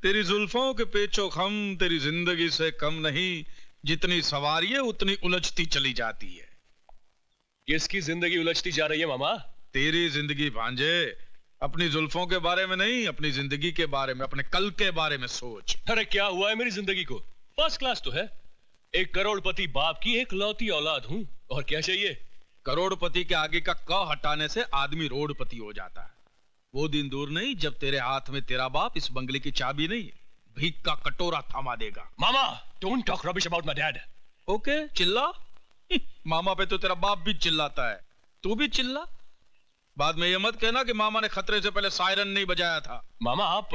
तेरी जुल्फों के पेचो खम तेरी जिंदगी से कम नहीं, जितनी सवारी है उतनी उलझती चली जाती है। किसकी जिंदगी उलझती जा रही है मामा? तेरी जिंदगी भांजे। अपनी जुल्फों के बारे में नहीं, अपनी जिंदगी के बारे में, अपने कल के बारे में सोच। अरे क्या हुआ है मेरी जिंदगी को? फर्स्ट क्लास तो है। एक करोड़पति बाप की एक लौती औलाद हूँ, और क्या चाहिए? करोड़पति के आगे का क हटाने से आदमी रोडपति हो जाता है। वो दिन दूर नहीं जब तेरे हाथ में तेरा बाप इस बंगले की चाबी नहीं, भीख का कटोरा थमा देगा। मामा, don't talk rubbish about my dad. Okay, चिल्ला। मामा पे तो तेरा बाप भी चिल्लाता है, तू भी चिल्ला। बाद में ये मत कहना कि मामा ने खतरे से पहले सायरन नहीं बजाया था। मामा आप,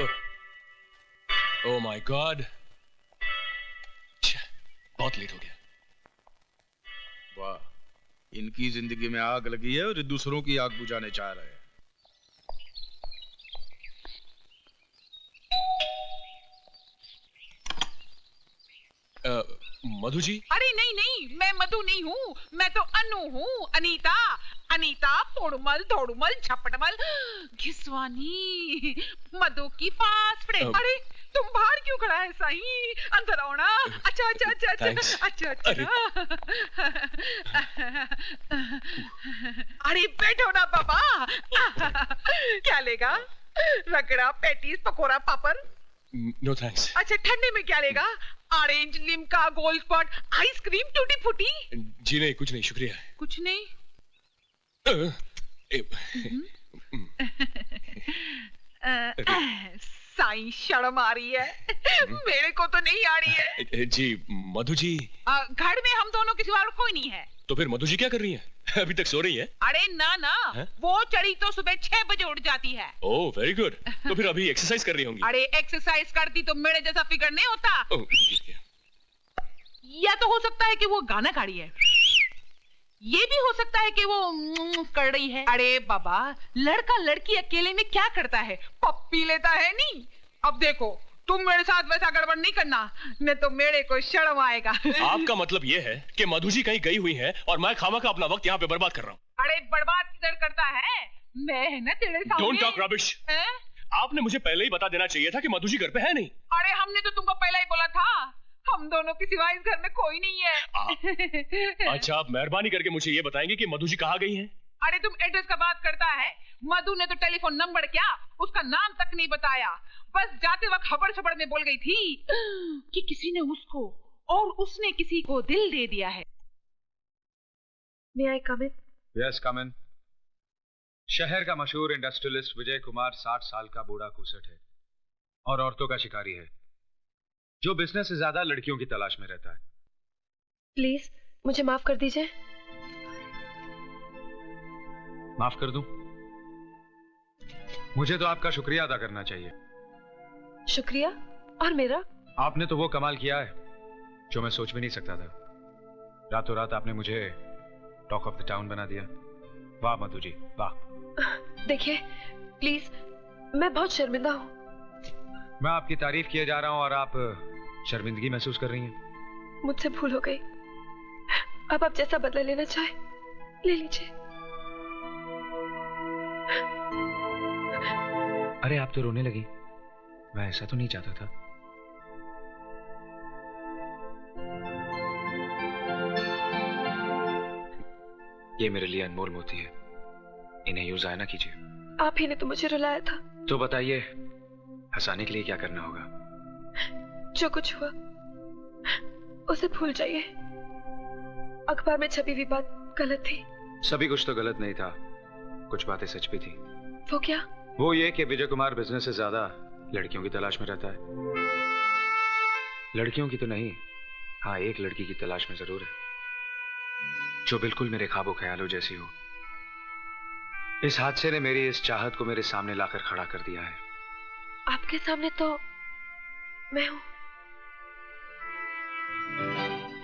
ओह माय गॉड, बहुत लेट हो गया। वाह, इनकी जिंदगी में आग लगी है और ये दूसरों की आग बुझाने चाह रहे हैं। मधु जी? अरे नहीं नहीं, मैं मधु नहीं हूँ, मैं तो अनु हूँ, अनीता। अनीता पोड़ुमल धोड़ुमल झपटमल घिसवानी, मधु की फास्ट फ्रेंड। अरे तुम बाहर क्यों खड़ा है साईं? अंदर आओ ना। अच्छा अच्छा अच्छा अच्छा अच्छा अच्छा। अरे बैठो ना बाबा। क्या लेगा? रगड़ा, पैटीज, पकोड़ा, पापड़? No thanks. अच्छा, ठंडे में क्या लेगा? Orange, Limca, Gold Spot, ice cream, tutti frutti? जी नहीं, कुछ नहीं, शुक्रिया। कुछ नहीं? साईं शर्म आ रही है। मेरे को तो नहीं आ रही है। जी मधु जी। घर में हम दोनों के सिवा और कोई नहीं है। तो फिर मधु जी क्या कर रही हैं? अभी तक सो रही हैं? अरे ना ना, वो चढ़ी तो सुबह 6 बजे उठ जाती है। Oh very good. तो फिर अभी एक्सरसाइज कर रही होंगी। अरे एक्सरसाइज करती तो मेरे जैसा फिगर नहीं होता। या तो हो सकता है कि वो गाना गा रही है, ये भी हो सकता है कि वो कर रही है। अरे बाबा, लड़का लड़की अकेले में क्या करता है? पप्पी लेता है नहीं। अब देखो, तुम मेरे साथ वैसा गड़बड़ नहीं करना, नहीं तो मेरे को शर्म आएगा। आपका मतलब ये है कि मधु जी कहीं गई हुई है और मैं खामा का अपना वक्त यहाँ पे बर्बाद कर रहा हूँ। अरे बर्बाद किधर करता है? मैं है ना तेरे सामने। Don't talk rubbish. आपने मुझे पहले ही बता देना चाहिए था कि मधु जी घर पे है नहीं। अरे हमने तो तुमको पहले ही बोला था, हम दोनों के सिवा इस घर में कोई नहीं है। अच्छा, आप मेहरबानी करके मुझे ये बताएंगे कि मधु जी कहाँ गई हैं? अरे तुम एड्रेस का बात करता है? मधु ने तो टेलीफोन नंबर क्या, उसका नाम तक नहीं बताया। बस जाते वक्त हबड़ सबड़ में बोल गई थी कि किसी ने उसको और उसने किसी को दिल दे दिया है। May I come in? Yes, come in. शहर का मशहूर इंडस्ट्रियलिस्ट विजय कुमार 60 साल का बूढ़ा कुसट है और औरतों का शिकारी है, जो बिजनेस से ज्यादा लड़कियों की तलाश में रहता है। प्लीज मुझे माफ कर दीजिए। माफ कर दूं? मुझे तो आपका शुक्रिया अदा करना चाहिए। शुक्रिया? और मेरा? आपने तो वो कमाल किया है जो मैं सोच भी नहीं सकता था। रातों रात आपने मुझे टॉक ऑफ द टाउन बना दिया। वाह मधु जी, वाह। देखिए प्लीज, मैं बहुत शर्मिंदा हूँ। मैं आपकी तारीफ किए जा रहा हूँ और आप शर्मिंदगी महसूस कर रही हैं। मुझसे भूल हो गई। अब आप जैसा बदला लेना चाहे ले लीजिए। अरे आप तो रोने लगी, मैं ऐसा तो नहीं चाहता था। ये मेरे लिए अनमोल मोती है, इन्हें यूज आया ना कीजिए। आप ही ने तो मुझे रुलाया था। तो बताइए, हंसाने के लिए क्या करना होगा? जो कुछ हुआ उसे भूल जाइए। अखबार में छपी हुई बात गलत थी। सभी कुछ तो गलत नहीं था, कुछ बातें सच भी थी। वो क्या? वो ये कि विजय कुमार बिजनेस से ज्यादा लड़कियों की तलाश में रहता है। लड़कियों की तो नहीं, हाँ एक लड़की की तलाश में जरूर है, जो बिल्कुल मेरे ख्वाबों ख्यालों जैसी हो। इस हादसे ने मेरी इस चाहत को मेरे सामने लाकर खड़ा कर दिया है। आपके सामने तो मैं हूं।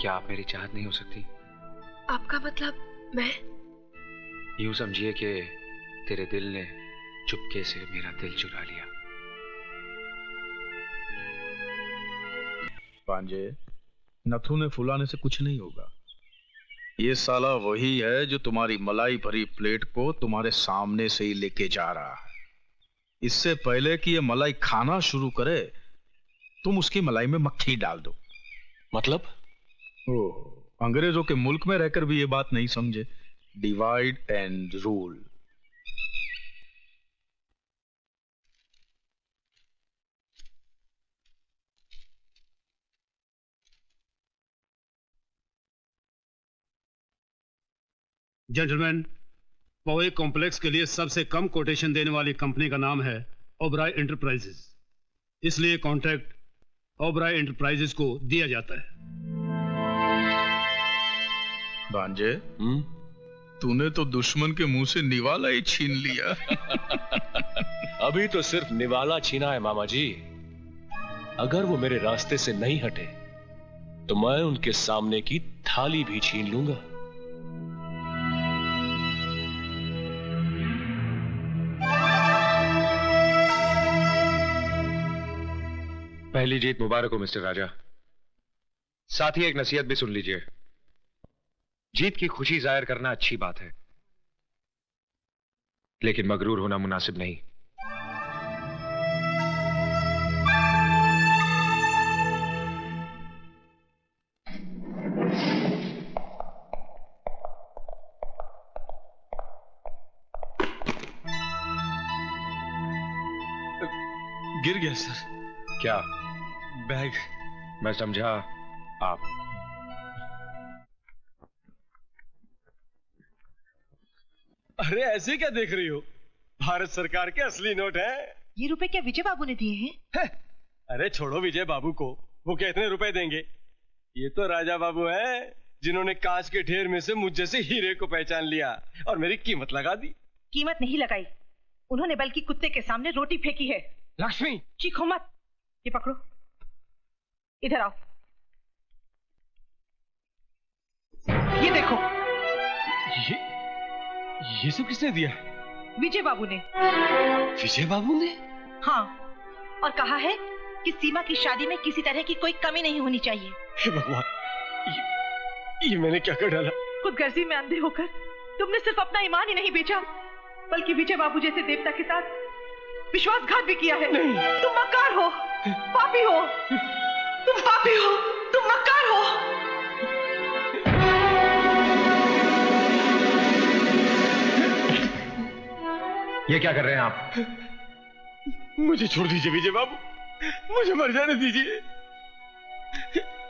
क्या आप मेरी चाहत नहीं हो सकती? आपका मतलब मैं? यूं समझिए कि तेरे दिल ने चुपके से मेरा दिल चुरा लिया। पांजे, नथु ने फुलाने से कुछ नहीं होगा। ये साला वही है जो तुम्हारी मलाई भरी प्लेट को तुम्हारे सामने से ही लेके जा रहा है। इससे पहले कि ये मलाई खाना शुरू करे, तुम उसकी मलाई में मक्खी डाल दो। मतलब? ओह, अंग्रेजों के मुल्क में रहकर भी ये बात नहीं समझे। Divide and rule. जेंटलमैन, पवे कॉम्प्लेक्स के लिए सबसे कम कोटेशन देने वाली कंपनी का नाम है ओबराय एंटरप्राइजेस, इसलिए कॉन्ट्रैक्ट ओबराय एंटरप्राइजेस को दिया जाता है। भांजे, तूने तो दुश्मन के मुंह से निवाला ही छीन लिया। अभी तो सिर्फ निवाला छीना है मामा जी। अगर वो मेरे रास्ते से नहीं हटे तो मैं उनके सामने की थाली भी छीन लूंगा। पहली जीत मुबारक हो मिस्टर राजा। साथ ही एक नसीहत भी सुन लीजिए। जीत की खुशी जाहिर करना अच्छी बात है, लेकिन मगरूर होना मुनासिब नहीं। गिर गया सर। क्या? बैग। मैं समझा आप। अरे ऐसे क्या देख रही हो? भारत सरकार के असली नोट है। ये रुपए क्या विजय बाबू ने दिए हैं? अरे छोड़ो विजय बाबू को, वो क्या इतने रुपए देंगे? ये तो राजा बाबू हैं, जिन्होंने कांच के ढेर में से मुझ जैसे हीरे को पहचान लिया और मेरी कीमत लगा दी। कीमत नहीं लगाई, उन्होंने बल्कि कुत्ते के सामने रोटी फेंकी है। लक्ष्मी, चीखो मत। ये पकड़ो, इधर आओ। ये देखो। ये सब किसने दिया? विजय बाबू ने। विजय बाबू ने? हाँ, और कहा है कि सीमा की शादी में किसी तरह की कोई कमी नहीं होनी चाहिए। हे भगवान, ये मैंने क्या कर डाला? खुदगर्जी में अंधे होकर तुमने सिर्फ अपना ईमान ही नहीं बेचा, बल्कि विजय बाबू जैसे देवता के साथ विश्वासघात भी किया है। नहीं। तुम मक्कार हो, पापी हो, तुम पापी हो, तुम मक्कार हो। ये क्या कर रहे हैं आप? मुझे छोड़ दीजिए विजय बाबू, मुझे मर जाने दीजिए।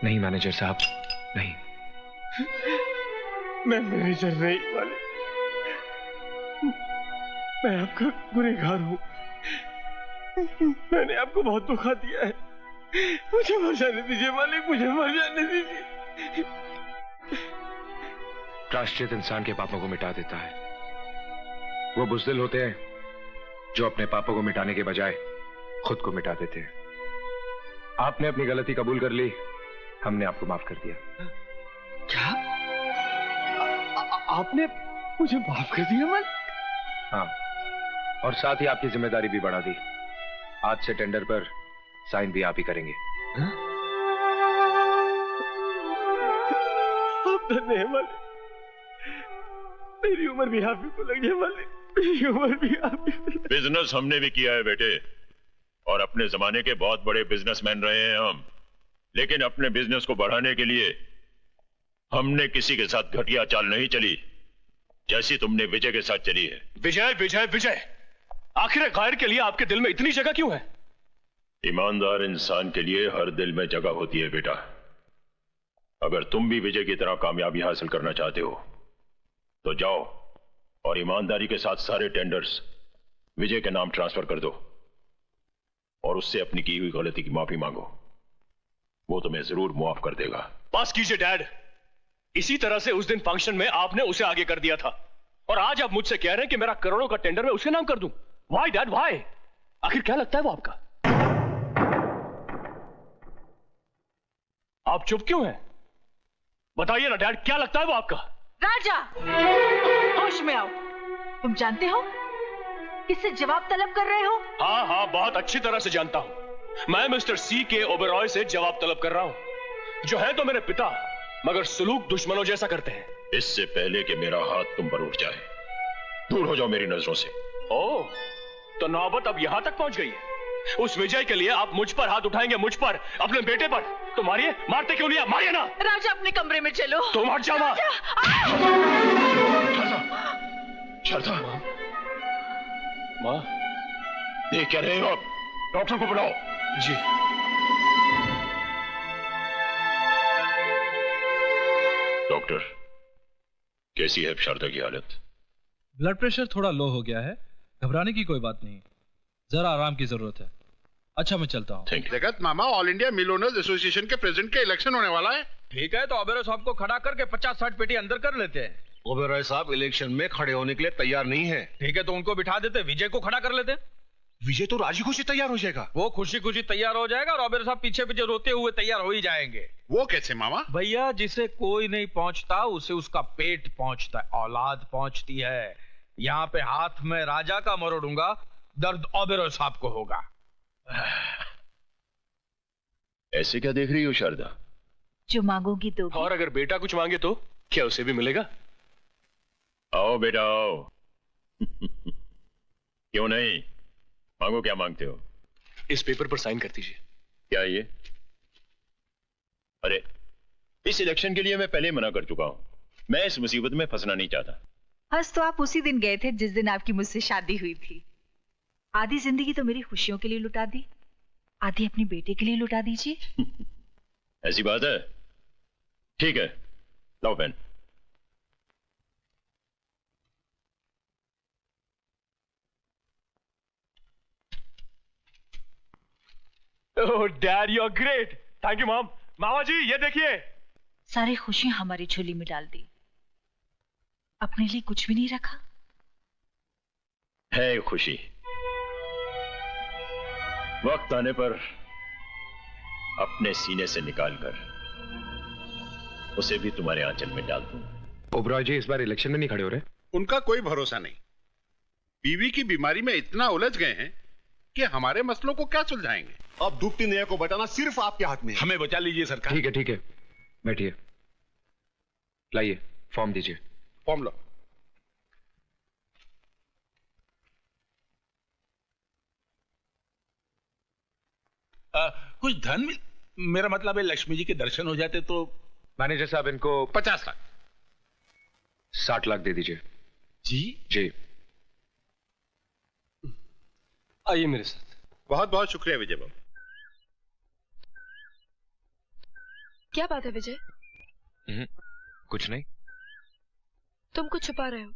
नहीं मैनेजर साहब, नहीं। मैं मैनेजर नहीं मालिक, मैं आपका गुनहगार हूं। मैंने आपको बहुत धोखा दिया है, मुझे मर जाने दीजिए मालिक, मुझे मर जाने दीजिए। प्रायश्चित इंसान के पापों को मिटा देता है। वो बुज़दिल होते हैं जो अपने पापों को मिटाने के बजाय खुद को मिटा देते हैं। आपने अपनी गलती कबूल कर ली, हमने आपको माफ कर दिया। क्या? आपने मुझे माफ कर दिया मालिक? हाँ, और साथ ही आपकी जिम्मेदारी भी बढ़ा दी। आज से टेंडर पर साइन भी आप ही करेंगे। आप धन्य हैं मालिक, मेरी उम्र भी आप ही को लग जाए मालिक, मेरी उम्र भी आप ही को। बिजनेस हमने भी किया है बेटे, और अपने जमाने के बहुत बड़े बिजनेसमैन रहे हैं हम। लेकिन अपने बिजनेस को बढ़ाने के लिए हमने किसी के साथ घटिया चाल नहीं चली, जैसी तुमने विजय के साथ चली है। विजय विजय विजय, आखिर गायर के लिए आपके दिल में इतनी जगह क्यों है? ईमानदार इंसान के लिए हर दिल में जगह होती है बेटा। अगर तुम भी विजय की तरह कामयाबी हासिल करना चाहते हो तो जाओ और ईमानदारी के साथ सारे टेंडर्स विजय के नाम ट्रांसफर कर दो और उससे अपनी की हुई गलती की माफी मांगो। वो तुम्हें जरूर मुआफ कर देगा। पास कीजिए डैड, इसी तरह से उस दिन फंक्शन में आपने उसे आगे कर दिया था, और आज आप मुझसे कह रहे हैं कि मेरा करोड़ों का टेंडर मैं उसके नाम कर दूं। Why dad, why? आखिर क्या लगता है वो आपका? आप चुप क्यों हैं? बताइए ना डैड, क्या लगता है वो आपका? राजा, होश में आओ। तुम जानते हो किससे जवाब तलब कर रहे हो? हाँ हाँ, बहुत अच्छी तरह से जानता हूं। मैं मिस्टर सी के ओबेरॉय से जवाब तलब कर रहा हूं, जो है तो मेरे पिता, मगर सुलूक दुश्मनों जैसा करते हैं। इससे पहले कि मेरा हाथ तुम पर उठ जाए, दूर हो जाओ मेरी नजरों से। ओह, तो नौबत अब यहां तक पहुंच गई है। उस विजय के लिए आप मुझ पर हाथ उठाएंगे, मुझ पर, अपने बेटे पर? तो मारिए, मारते क्यों नहीं? मारिए ना। राजा अपने कमरे में चलो। तुम हट जाओ। शारदा, माँ देख क्या रहे हो आप? डॉक्टर को बुलाओ। जी। डॉक्टर, कैसी है शारदा की हालत? ब्लड प्रेशर थोड़ा लो हो गया है, घबराने की कोई बात नहीं, जरा आराम की जरूरत है। अच्छा, मैं चलता हूँ। जगत मामा, all India mill owners association के प्रेसिडेंट का इलेक्शन होने वाला है। ठीक है, तो ओबेरॉय साहब को खड़ा करके 50-60 पेटी अंदर कर लेते हैं। ओबेरॉय साहब इलेक्शन में खड़े होने के लिए तैयार नहीं है। ठीक है, तो उनको बिठा देते, विजय को खड़ा कर लेते। विजय तो राजी खुशी तैयार हो जाएगा। वो खुशी खुशी तैयार हो जाएगा और ओबेरॉय साहब पीछे पीछे रोते हुए तैयार हो ही जाएंगे। वो कैसे मामा? भैया, जिसे कोई नहीं पहुंचता उसे उसका पेट पहुंचता है, औलाद पहुंचती है। यहाँ पे हाथ में राजा का मरोड़ूंगा, दर्द ओबेरॉय साहब को होगा। ऐसे क्या देख रही हो शारदा? जो मांगोगी तो। और अगर बेटा कुछ मांगे तो क्या उसे भी मिलेगा? आओ बेटा आओ। क्यों नहीं, मांगो, क्या मांगते हो? इस पेपर पर साइन कर दीजिए। क्या ये? अरे, इस इलेक्शन के लिए मैं पहले मना कर चुका हूं। मैं इस मुसीबत में फंसना नहीं चाहता। हंस तो आप उसी दिन गए थे जिस दिन आपकी मुझसे शादी हुई थी। आधी जिंदगी तो मेरी खुशियों के लिए लुटा दी, आधी अपने बेटे के लिए लुटा दीजिए। ऐसी बात है? ठीक है, लाओ pen. Oh dad, you are great. Thank you mom. मामा जी, ये देखिए। सारी खुशियां हमारी झोली में डाल दी, अपने लिए कुछ भी नहीं रखा। है खुशी, वक्त आने पर अपने सीने से निकालकर उसे भी तुम्हारे आंचल में डाल दूं। ओबेरॉय जी इस बार इलेक्शन में नहीं खड़े हो रहे? उनका कोई भरोसा नहीं। बीवी की बीमारी में इतना उलझ गए हैं कि हमारे मसलों को क्या सुलझाएंगे। अब डूबती नैया को बचाना सिर्फ आपके हाथ में है। हमें बचा लीजिए सरकार। ठीक है, बैठिए, लाइए फॉर्म दीजिए। फॉर्म लो। कुछ धन मिल, मेरा मतलब है लक्ष्मी जी के दर्शन हो जाते तो। मैनेजर साहब, इनको 50 लाख। 60 लाख दे दीजिए। जी जी। आइए मेरे साथ। बहुत बहुत शुक्रिया विजय बाबू। क्या बात है विजय? कुछ नहीं। तुम कुछ छुपा रहे हो।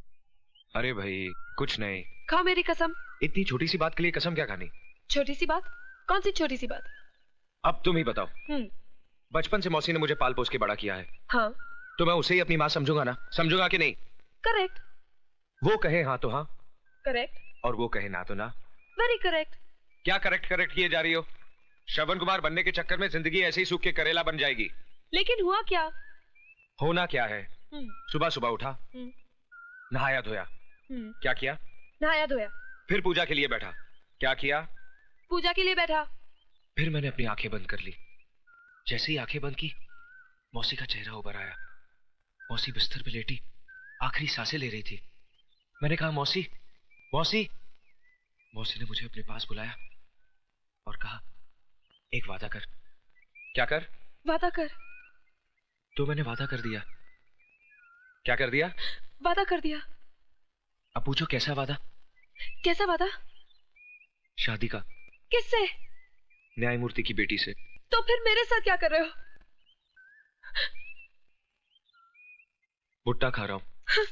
अरे भाई कुछ नहीं। खाओ मेरी कसम। इतनी छोटी सी बात के लिए कसम क्या खानी? छोटी सी बात? कौन सी छोटी सी बात? अब तुम ही बताओ। बचपन से मौसी ने मुझे पाल पोस के बड़ा किया है। हाँ। तो मैं उसे ही अपनी माँ समझूंगा ना? समझूंगा कि नहीं? करेक्ट। वो कहे हाँ तो हाँ, करेक्ट। और वो कहे ना तो ना। Very correct. क्या करेक्ट करेक्ट किए जा रही हो? श्रवण कुमार बनने के चक्कर में जिंदगी ऐसे ही सूख के करेला बन जाएगी। लेकिन हुआ क्या? होना क्या है? सुबह सुबह उठा, नहाया धोया। क्या किया? नहाया धोया। फिर पूजा के लिए बैठा। क्या किया? पूजा के लिए बैठा। फिर मैंने अपनी आंखें बंद कर ली। जैसे ही आंखें बंद की, मौसी का चेहरा उभर आया। मौसी बिस्तर पे लेटी आखिरी सांसें ले रही थी। मैंने कहा मौसी, मौसी। मौसी ने मुझे अपने पास बुलाया और कहा एक वादा कर। क्या कर? वादा कर। तो मैंने वादा कर दिया। क्या कर दिया? वादा कर दिया। अब पूछो कैसा वादा? कैसा वादा? शादी का। किससे? न्यायमूर्ति की बेटी से। तो फिर मेरे साथ क्या कर रहे हो? भुट्टा खा रहा हूं।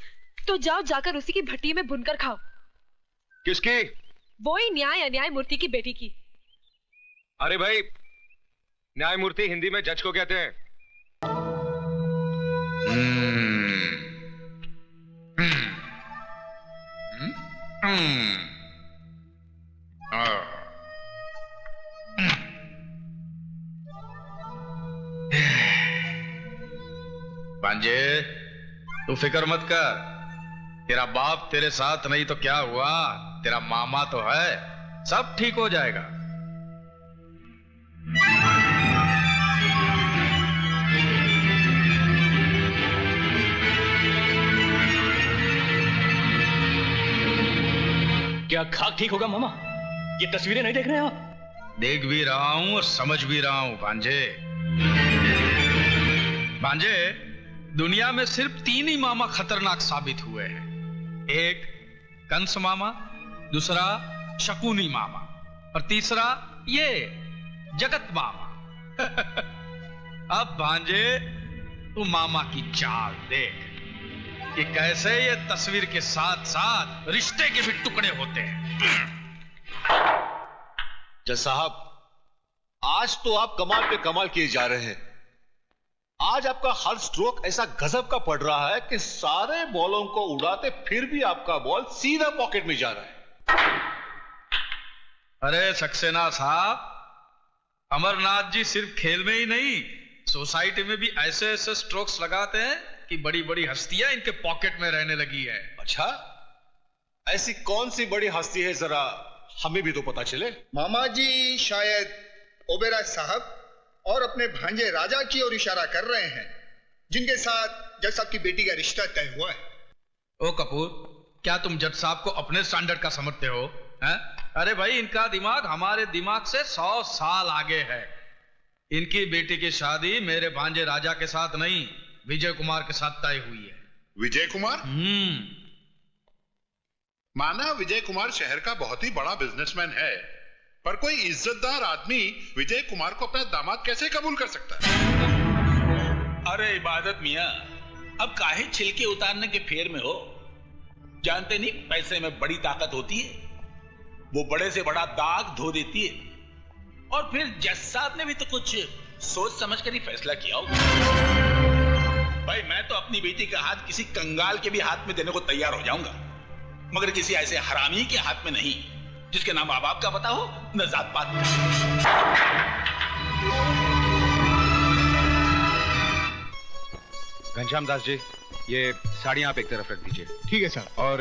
तो जाओ जाकर उसी की भट्टी में भुनकर खाओ। किसकी? वही न्याय अन्याय मूर्ति की बेटी की। अरे भाई, न्यायमूर्ति हिंदी में जज को कहते हैं। भांजे, तू फिक्र मत कर। तेरा बाप तेरे साथ नहीं तो क्या हुआ, तेरा मामा तो है, सब ठीक हो जाएगा। क्या खाक ठीक होगा मामा? ये तस्वीरें नहीं देख रहे हैं आप? देख भी रहा हूं और समझ भी रहा हूं भांजे। भांजे, दुनिया में सिर्फ 3 ही मामा खतरनाक साबित हुए हैं। एक कंस मामा, दूसरा शकुनी मामा और तीसरा ये जगत मामा। अब भांजे तू मामा की चाल देख कि कैसे ये तस्वीर के साथ साथ रिश्ते के भी टुकड़े होते हैं। जज साहब, आज तो आप कमाल पे कमाल किए जा रहे हैं। आज आपका हर स्ट्रोक ऐसा गजब का पड़ रहा है कि सारे बॉलों को उड़ाते फिर भी आपका बॉल सीधा पॉकेट में जा रहा है। अरे सक्सेना साहब, अमरनाथ जी सिर्फ खेल में ही नहीं, सोसाइटी में भी ऐसे ऐसे स्ट्रोक्स लगाते हैं कि बड़ी बड़ी हस्तियां इनके पॉकेट में रहने लगी है। अच्छा, ऐसी कौन सी बड़ी हस्ती है, जरा हमें भी तो पता चले। मामा जी शायद ओबेरॉय साहब और अपने भांजे राजा की ओर इशारा कर रहे हैं, जिनके साथ जज साहब की बेटी का रिश्ता तय हुआ है। ओ कपूर, क्या तुम जज साहब को अपने स्टैंडर्ड का समझते हो? हैं? अरे भाई, इनका दिमाग हमारे दिमाग से 100 साल आगे है। इनकी बेटी की शादी मेरे भांजे राजा के साथ नहीं, विजय कुमार के साथ तय हुई है। विजय कुमार? माना विजय कुमार शहर का बहुत ही बड़ा बिजनेसमैन है, पर कोई इज्जतदार आदमी विजय कुमार को अपना दामाद कैसे कबूल कर सकता है? अरे इबादत मियां, अब काहे छिलके उतारने के फेर में हो? जानते नहीं पैसे में बड़ी ताकत होती है, वो बड़े से बड़ा दाग धो देती है। और फिर जज साहब ने भी तो कुछ सोच समझ कर ही फैसला किया होगा। भाई, मैं तो अपनी बेटी का हाथ किसी कंगाल के भी हाथ में देने को तैयार हो जाऊंगा, मगर किसी ऐसे हरामी के हाथ में नहीं, जिसके नाम माँ बाप का पता हो न जात पात का। घनश्याम दास जी, ये साड़ियां आप एक तरफ रख दीजिए। ठीक है सर। और